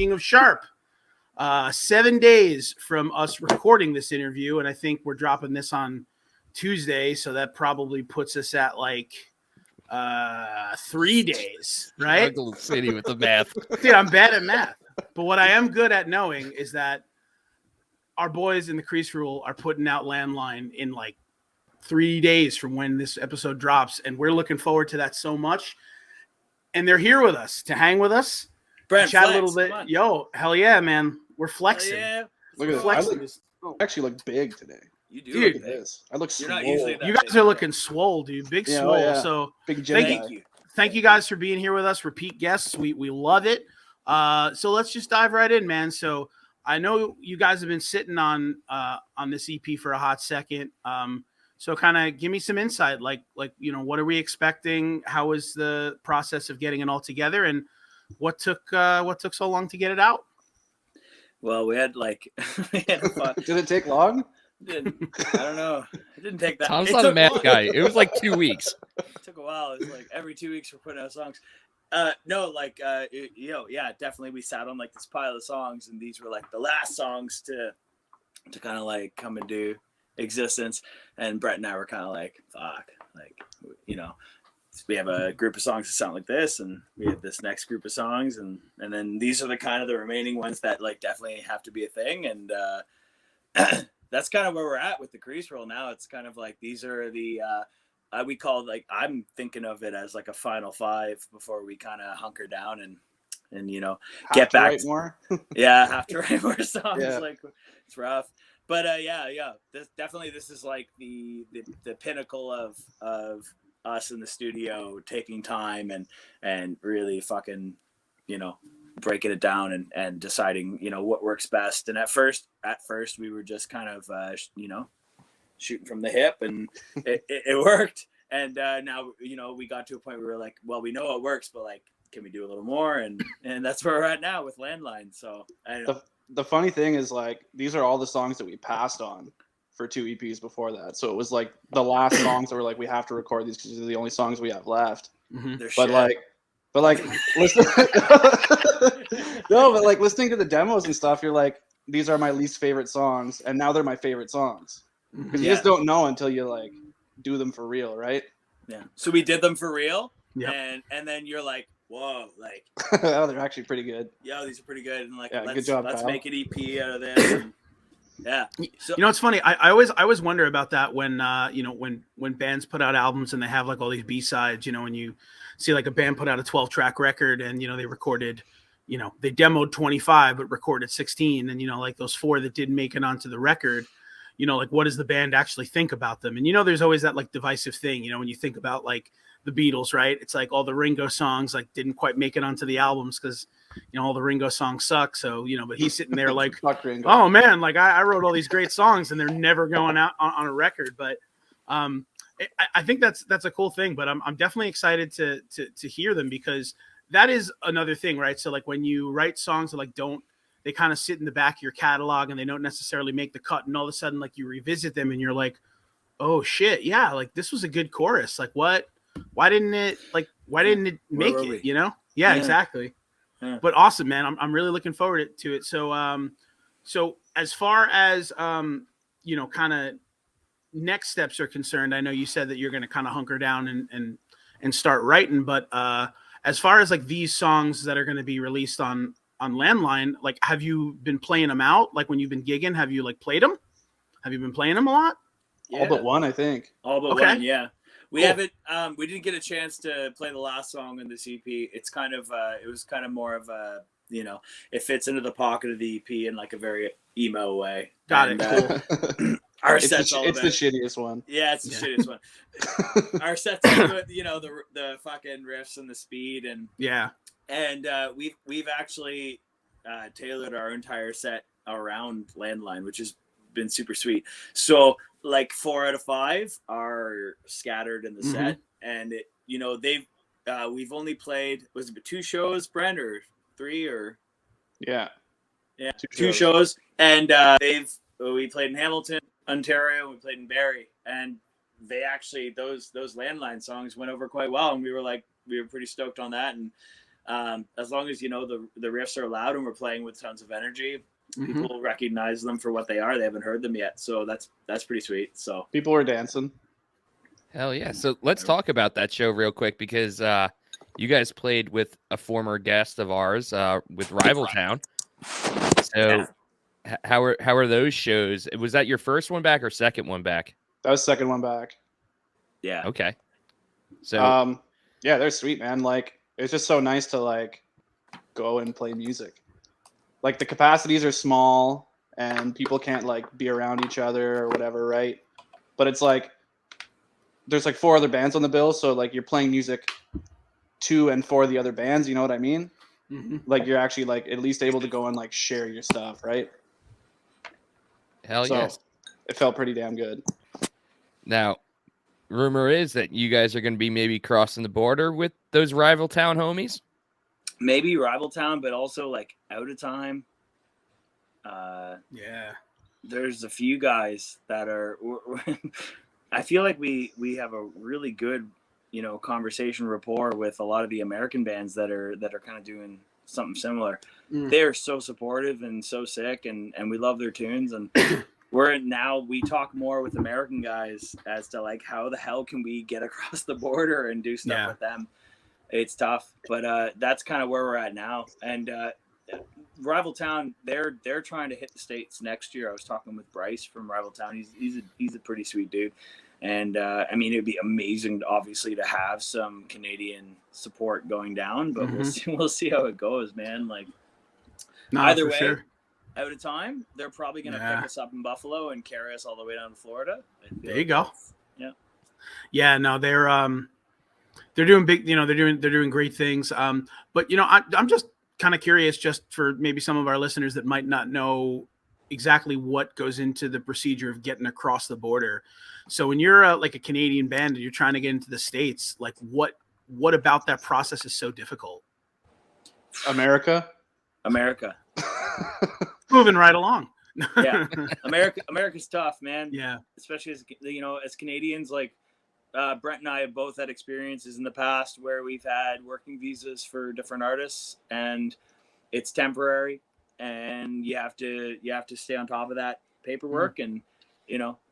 speaking of sharp, 7 days from us recording this interview, and I think we're dropping this on Tuesday, so that probably puts us at like 3 days, right? Struggle City with the math. Dude, I'm bad at math, but what I am good at knowing is that our boys in the Crease Rule are putting out Landline in like 3 days from when this episode drops, and we're looking forward to that so much. And they're here with us to hang with us, Brent, chat flex, a little bit. Yo, hell yeah, man, we're flexing. Yeah. Look at Flexing. this. I actually look big today. You do. Dude, Look at this. I look You're swole. not usually that You guys big, are bro. looking swole, dude. Big Yeah, swole. yeah. So Big gym thank guy. you. Thank you guys for being here with us. Repeat guests. We love it. So let's just dive right in, man. So I know you guys have been sitting on this EP for a hot second. So kind of give me some insight, like what are we expecting? How was the process of getting it all together, and what took so long to get it out? Well, we had fun. Did it take long? I don't know. It didn't take that. Tom's it not a took math long. guy. It was like 2 weeks. It took a while. It was like every 2 weeks we're putting out songs. Definitely we sat on like this pile of songs, and these were like the last songs to kind of like come into existence. And Brett and I were kind of like, fuck, like, we have a group of songs that sound like this, and we have this next group of songs, and then these are the kind of the remaining ones that like definitely have to be a thing. And that's kind of where we're at with the Crease Rule now. It's kind of like these are the we call, like, I'm thinking of it as like a final five before we kind of hunker down and get back to more. Yeah, have to write more songs. Yeah. Like, it's rough, but this is like the pinnacle of us in the studio taking time and really fucking breaking it down and deciding what works best. And at first we were just kind of shooting from the hip, and it worked. And now we got to a point where we're like, well, we know it works, but like, can we do a little more? And that's where we're at now with Landline. So I don't know. The funny thing is, like, these are all the songs that we passed on for 2 EPs before that. So it was like the last songs that were like, we have to record these because these are the only songs we have left. Mm-hmm. But like listen no, but like listening to the demos and stuff, you're like, these are my least favorite songs, and now they're my favorite songs. Because you just don't know until you like do them for real, right? Yeah. So we did them for real. Yeah. And then you're like, whoa, like, Oh, they're actually pretty good. yeah, these are pretty good. And like, Yeah, let's good job, let's pal. make an EP out of this. And, yeah. So, It's funny. I always wonder about that when when bands put out albums and they have like all these B-sides, when you see like a band put out a 12-track record and they recorded, they demoed 25 but recorded 16, and like those 4 that didn't make it onto the record, like, what does the band actually think about them? And there's always that like divisive thing, when you think about like the Beatles, right? It's like all the Ringo songs like didn't quite make it onto the albums because all the Ringo songs suck. So but he's sitting there like, oh man, like I wrote all these great songs and they're never going out on a record. But I think that's a cool thing. But I'm definitely excited to hear them, because that is another thing, right? So like when you write songs that like they kind of sit in the back of your catalog and they don't necessarily make the cut, and all of a sudden like you revisit them and you're like, oh shit, yeah, like this was a good chorus. Like why didn't it make it? Yeah, exactly. Yeah. But awesome, man. I'm really looking forward to it. So so as far as kind of next steps are concerned, I know you said that you're going to kind of hunker down and start writing, but as far as like these songs that are going to be released on Landline, like, have you been playing them out? Like when you've been gigging, have you like played them? Have you been playing them a lot? Yeah. All but one, I think. All but Okay. one, yeah. We Cool. haven't. We didn't get a chance to play the last song in this EP. It's kind of. It was kind of more of a. It fits into the pocket of the EP in like a very emo way. Got it. Cool. Our It's set's all the about. shittiest one. Yeah, it's the shittiest one. Our set's all about, the fucking riffs and the speed and we've actually tailored our entire set around Landline, which has been super sweet. So like 4 out of 5 are scattered in the set, and we've only played, was it 2 shows, Brent, or 3 or Yeah, 2 shows, and we played in Hamilton, Ontario, we played in Barrie, and they actually those Landline songs went over quite well, and we were pretty stoked on that. And As long as the riffs are loud and we're playing with tons of energy, people will recognize them for what they are. They haven't heard them yet, so that's pretty sweet. So People were dancing. Hell yeah. So let's talk about that show real quick because you guys played with a former guest of ours with Rival Town. So how are those shows? Was that your first one back or second one back? That was second one back. Yeah. Okay. So yeah, they're sweet, man. Like, it's just so nice to like go and play music. Like, the capacities are small and people can't like be around each other or whatever, right? But it's like there's like 4 other bands on the bill, so like you're playing music to and for the other bands, you know what I mean? Like, you're actually like at least able to go and like share your stuff, right? hell So yes. it felt pretty damn good. Now, rumor is that you guys are going to be maybe crossing the border with those Rival Town homies. Maybe Rival Town, but also like Out of Time. Yeah. There's a few guys that are. I feel like we have a really good, conversation rapport with a lot of the American bands that are kind of doing something similar. They're so supportive and so sick, and we love their tunes. And we talk more with American guys as to like how the hell can we get across the border and do stuff with them. It's tough, but that's kind of where we're at now. And Rival Town, they're trying to hit the States next year. I was talking with Bryce from Rival Town. He's a pretty sweet dude. And I mean, it'd be amazing, obviously, to have some Canadian support going down, but we'll see how it goes, man. Like, either way, sure. Out of Time, they're probably going to pick us up in Buffalo and carry us all the way down to Florida. There you go. Yeah. Yeah, no, they're doing big, they're doing great things. But I'm just kind of curious, just for maybe some of our listeners that might not know exactly what goes into the procedure of getting across the border. So when you're like a Canadian band and you're trying to get into the States, like what about that process is so difficult? America. Moving right along. Yeah. America's tough, man. Yeah. Especially as Canadians, like Brent and I have both had experiences in the past where we've had working visas for different artists, and it's temporary, and you have to stay on top of that paperwork. And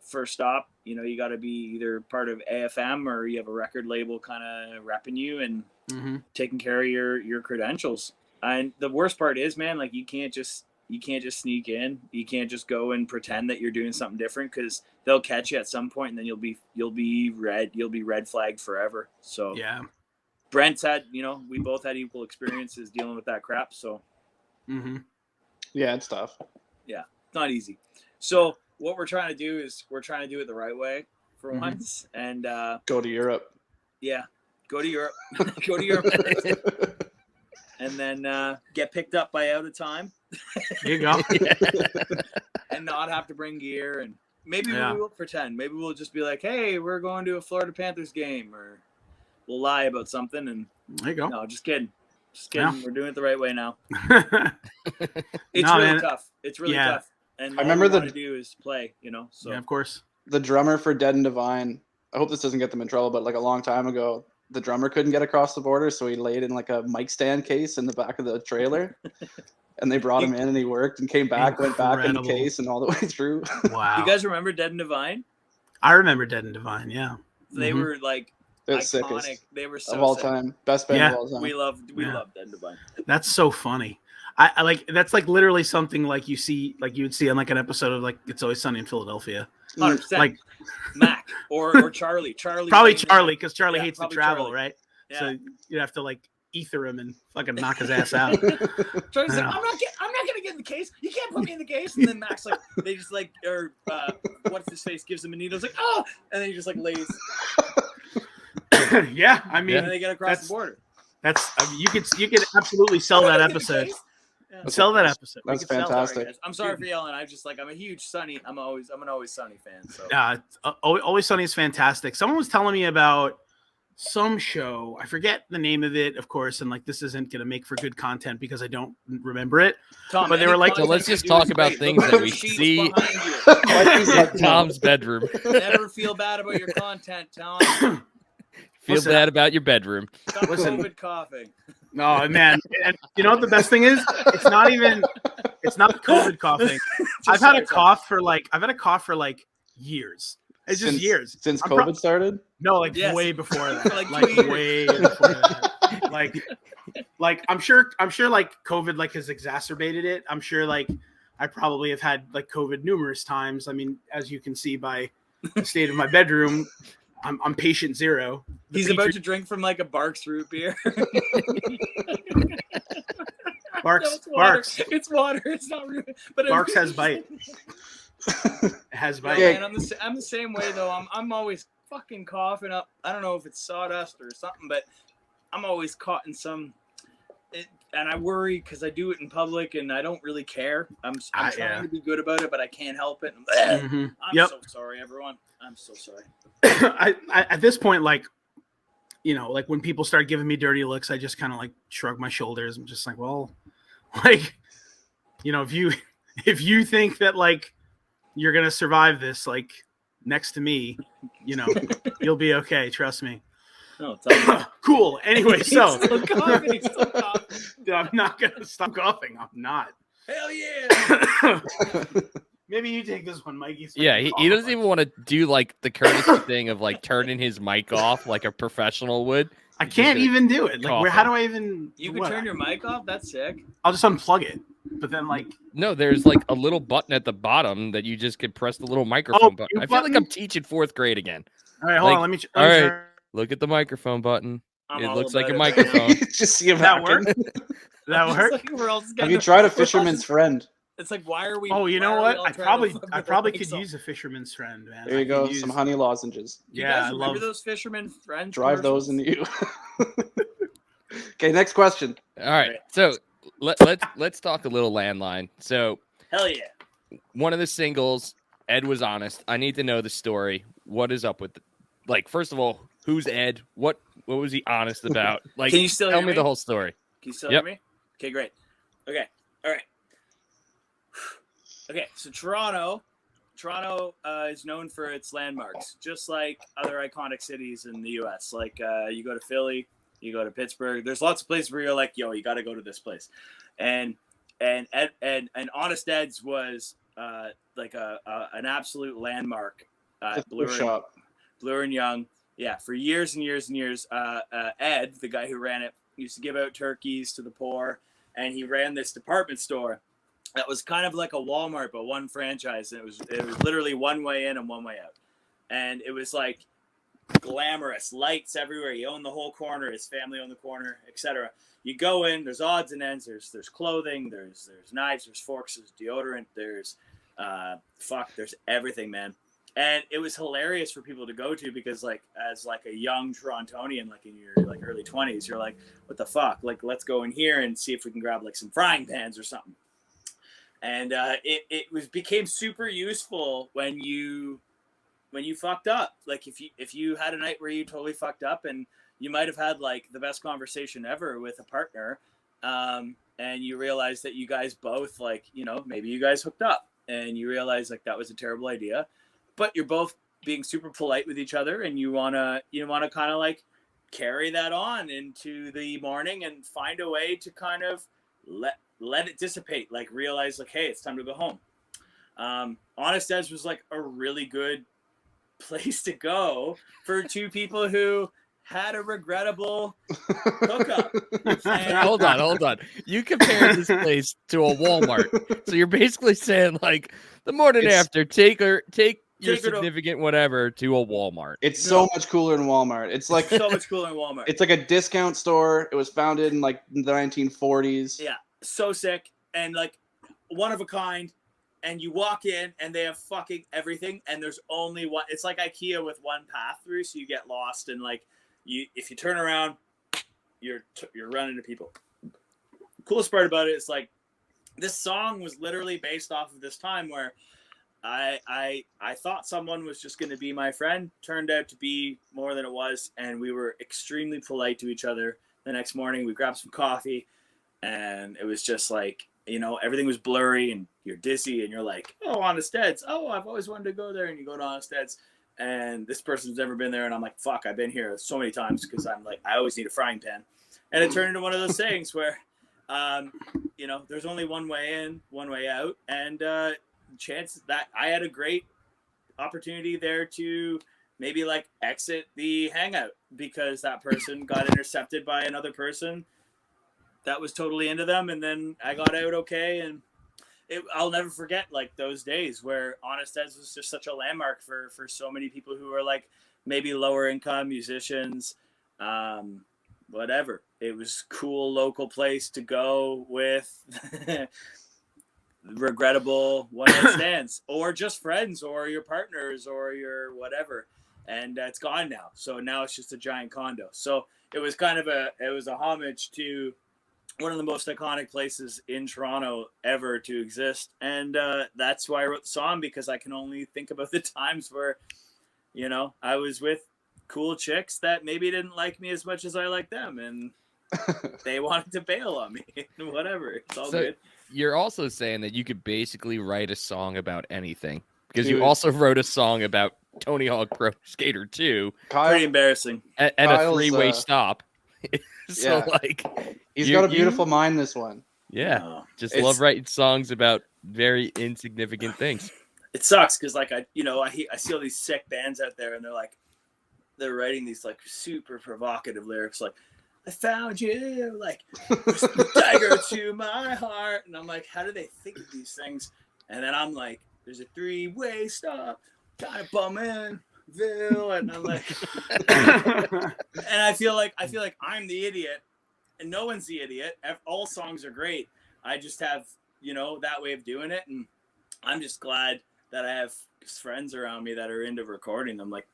first stop, you got to be either part of AFM or you have a record label kind of repping you and taking care of your credentials. And the worst part is, man, like you can't just sneak in. You can't just go and pretend that you're doing something different, because they'll catch you at some point, and then you'll be red flagged forever. So yeah, Brent's had, we both had equal experiences dealing with that crap. So yeah, it's tough. Yeah, it's not easy. So what we're trying to do is we're trying to do it the right way for once, and go to Europe. Yeah, go to Europe. Go to Europe. And then get picked up by Out of Time. There you go. And not have to bring gear. And maybe we will pretend. Maybe we'll just be like, hey, we're going to a Florida Panthers game. Or we'll lie about something. And there you go. No, just kidding. Just kidding. Yeah. We're doing it the right way now. It's tough. It's really tough. And I remember to do is play, So yeah, of course. The drummer for Dead and Divine, I hope this doesn't get them in trouble, but like a long time ago, the drummer couldn't get across the border, so he laid in like a mic stand case in the back of the trailer. And they brought him in, and he worked and came back, went back in the case and all the way through. Wow. You guys remember Dead and Divine? I remember Dead and Divine, yeah. They were like iconic. Sickest they were so of all sick. time. Best band of all time. We love Dead and Divine. That's so funny. I like, that's like literally something like you would see on like an episode of like It's Always Sunny in Philadelphia. 100%. Like Mac or Charlie. Probably Charlie, because Charlie hates to travel, Charlie. right? Yeah. So you have to like ether him and fucking knock his ass out. Charlie's like, I'm not gonna get in the case. You can't put me in the case. And then Mac's like, they just like, or what's his face gives him a needle. It's like, oh, and then he just like lays. Yeah, I mean, and then they get across the border. That's you could absolutely sell that episode. Yeah. Sell that episode. That's fantastic. I'm sorry for yelling. I'm a huge Sunny. I'm an Always Sunny fan. So Always Sunny is fantastic. Someone was telling me about some show. I forget the name of it, of course, and like this isn't gonna make for good content because I don't remember it. Tom, but they were like, so let's just talk about things that we see in Tom's bedroom. Never feel bad about your content, Tom. Feel bad about your bedroom. Stop COVID coughing. Oh man, and you know what the best thing is? It's not COVID coughing. I've had a cough for like years. It's just years since COVID started. No, like Yes. way before that. Like like 2 years. way before that. Like I'm sure like COVID like has exacerbated it. I'm sure like I probably have had like COVID numerous times. I mean, as you can see by the state of my bedroom, I'm patient zero. He's about to drink from like a Barks root beer. Barks. No, it's Barks. water. It's water. It's not root. But Barks has bite. It has bite. Yeah, man, I'm the same way though. I'm always fucking coughing up. I don't know if it's sawdust or something, but I'm always caught in some. And I worry because I do it in public and I don't really care. I'm trying to be good about it, but I can't help it. I'm so sorry, everyone. I'm so sorry. I at this point, like, you know, like when people start giving me dirty looks, I just kind of like shrug my shoulders. I'm just like, well, like, you know, if you think that like you're gonna survive this, like next to me, you know, you'll be okay. Trust me. No, cool. Anyway, so He's still coughing. Dude, I'm not gonna stop coughing. I'm not. Hell yeah. Maybe you take this one, Mikey. Yeah, he doesn't even want to do like the courtesy thing of like turning his mic off like a professional would. I can't even do it. Like, how do I even? You can turn your mic off. That's sick. I'll just unplug it. But then, like, no, there's like a little button at the bottom that you just could press the little microphone button. I feel like I'm teaching 4th grade again. All right, hold on. Let me. All right, look at the microphone button. It looks like a microphone. Just see him that work. That work. Have you tried a fisherman's friend? It's like, why are we? Oh, you know what? I probably could use a fisherman's friend, man. There you go. Some honey lozenges. Yeah, I love those fisherman friends. Drive those into you. Okay, next question. All right, so let's talk a little Landline. So, hell yeah. One of the singles, Ed was honest. I need to know the story. What is up with like? First of all, who's Ed? What was he honest about? Like, can you still tell hear me the whole story? Can you still hear me? Okay, great. Okay, all right. Okay, so Toronto is known for its landmarks, just like other iconic cities in the U.S. Like you go to Philly, you go to Pittsburgh. There's lots of places where you're like, yo, you got to go to this place, and Honest Ed's was like an absolute landmark. Bloor and Young, yeah, for years and years and years. Ed, the guy who ran it, used to give out turkeys to the poor, and he ran this department store that was kind of like a Walmart, but one franchise. And it was literally one way in and one way out. And it was like glamorous, lights everywhere. He owned the whole corner. His family owned the corner, etc. You go in, there's odds and ends. There's clothing. There's knives. There's forks. There's deodorant. There's there's everything, man. And it was hilarious for people to go to because, like, as like a young Torontonian, like in your like early 20s, you're like, what the fuck? Like, let's go in here and see if we can grab like some frying pans or something. And it became super useful when you fucked up. Like if you had a night where you totally fucked up and you might have had like the best conversation ever with a partner, and you realize that you guys both, like, you know, maybe you guys hooked up and you realize like that was a terrible idea, but you're both being super polite with each other and you wanna kind of like carry that on into the morning and find a way to kind of let it dissipate, like realize like, hey, it's time to go home. Honest Ed's was like a really good place to go for two people who had a regrettable hookup. Hold on. You compared this place to a Walmart. So you're basically saying like the morning after, take your significant whatever to a Walmart. It's so much cooler in Walmart. It's like so much cooler in Walmart. It's like a discount store. It was founded in like the 1940s. Yeah, so sick and like one of a kind. And you walk in and they have fucking everything. And there's only one. It's like IKEA with one path through, so you get lost. And like if you turn around, you're running into people. The coolest part about it is like this song was literally based off of this time where I thought someone was just going to be my friend. Turned out to be more than it was, and we were extremely polite to each other. The next morning, we grabbed some coffee, and it was just like, you know, everything was blurry, and you're dizzy, and you're like, oh, Honest Ed's. Oh, I've always wanted to go there, and you go to Honest Ed's, and this person's never been there, and I'm like, fuck, I've been here so many times because I'm like, I always need a frying pan. And it turned into one of those things where, there's only one way in, one way out, and chance that I had a great opportunity there to maybe like exit the hangout because that person got intercepted by another person that was totally into them, and then I got out okay. And I'll never forget like those days where Honest Eds was just such a landmark for so many people who were like maybe lower income musicians, whatever. It was cool local place to go with regrettable one night stands or just friends or your partners or your whatever. And it's gone now. So now it's just a giant condo. So it was kind of a homage to one of the most iconic places in Toronto ever to exist. And that's why I wrote the song, because I can only think about the times where, I was with cool chicks that maybe didn't like me as much as I like them. And they wanted to bail on me and whatever. It's all good. You're also saying that you could basically write a song about anything, because Dude. you also wrote a song about Tony Hawk Pro Skater 2. Pretty embarrassing. And Kyle's, a three-way stop. So yeah. like He's got a beautiful mind, this one. Yeah. Just love writing songs about very insignificant things. It sucks because like I see all these sick bands out there and they're writing these like super provocative lyrics like, I found you, like dagger to my heart, and I'm like, how do they think of these things? And then I'm like, there's a three-way stop, kind of bumming, and I'm like, and I feel like I'm the idiot, and no one's the idiot. All songs are great. I just have that way of doing it, and I'm just glad that I have friends around me that are into recording them. Like,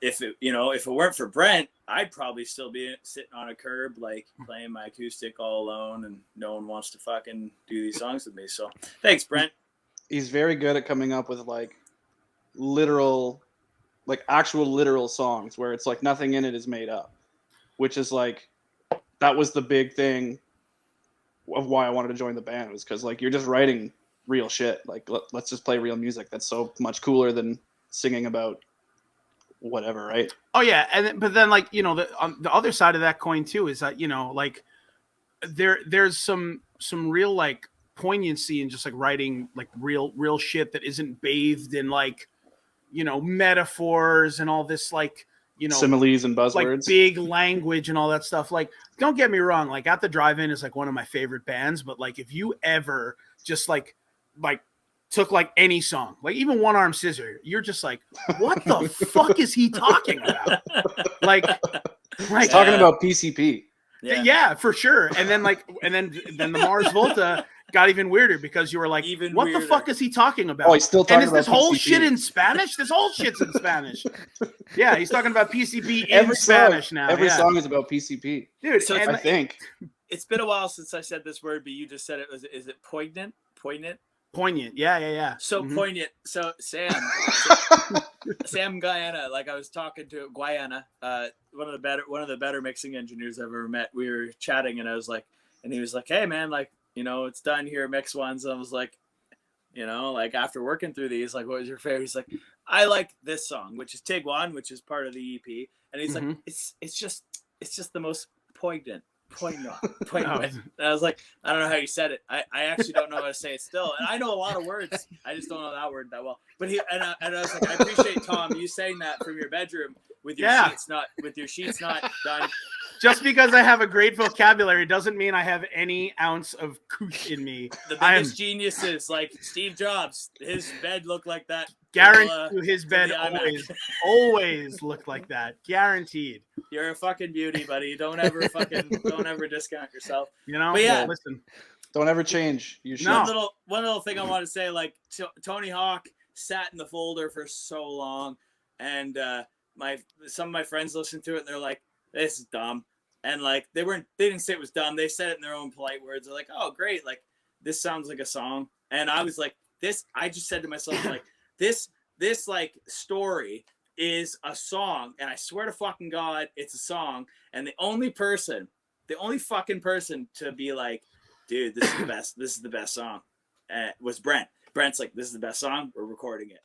if it weren't for Brent, I'd probably still be sitting on a curb, like playing my acoustic all alone, and no one wants to fucking do these songs with me. So thanks, Brent. He's very good at coming up with like literal, like actual literal songs where it's like nothing in it is made up, which is like, that was the big thing of why I wanted to join the band, was because like you're just writing real shit. Like let's just play real music. That's so much cooler than singing about whatever, right? Oh yeah, but then like on the other side of that coin too is that like there's some real like poignancy in just like writing like real shit that isn't bathed in like metaphors and all this like similes and buzzwords, like big language and all that stuff. Like, don't get me wrong, like At the Drive-In is like one of my favorite bands, but like if you ever just like took like any song, like even One Arm Scissor, you're just like, what the fuck is he talking about? Like he's talking about PCP. Yeah, for sure. And then the Mars Volta got even weirder because you were like, what the fuck is he talking about? Oh, he's still talking about this whole PCP. shit in Spanish? This whole shit's in Spanish. Yeah, he's talking about PCP in Spanish now. Every song is about PCP. Dude, so I think. It's been a while since I said this word, but you just said it. Is it poignant? Poignant. Yeah. So poignant. So Sam Guyana, like I was talking to Guyana, one of the better mixing engineers I've ever met. We were chatting and he was like, hey man, like, it's done here, mix ones. And I was like, like after working through these, like, what was your favorite? He's like, I like this song, which is Tigwan, which is part of the EP. And he's like, it's just the most poignant. And I was like, I don't know how you said it. I actually don't know how to say it still. And I know a lot of words. I just don't know that word that well. But I was like, I appreciate, Tom, you saying that from your bedroom with your sheets not done. Just because I have a great vocabulary doesn't mean I have any ounce of koosh in me. The biggest geniuses, like Steve Jobs, his bed looked like that. Guaranteed, his bed always looked like that. Guaranteed. You're a fucking beauty, buddy. Don't ever discount yourself. But yeah, listen. Don't ever change. You should. One little thing I want to say, like Tony Hawk sat in the folder for so long, and some of my friends listened to it and they're like, this is dumb. And like they didn't say it was dumb. They said it in their own polite words. They're like, oh great, like this sounds like a song. And I was like, I just said to myself, like, this like story is a song, and I swear to fucking God, it's a song. And the only fucking person to be like, dude, this is the best song, was Brent. Brent's like, this is the best song, we're recording it.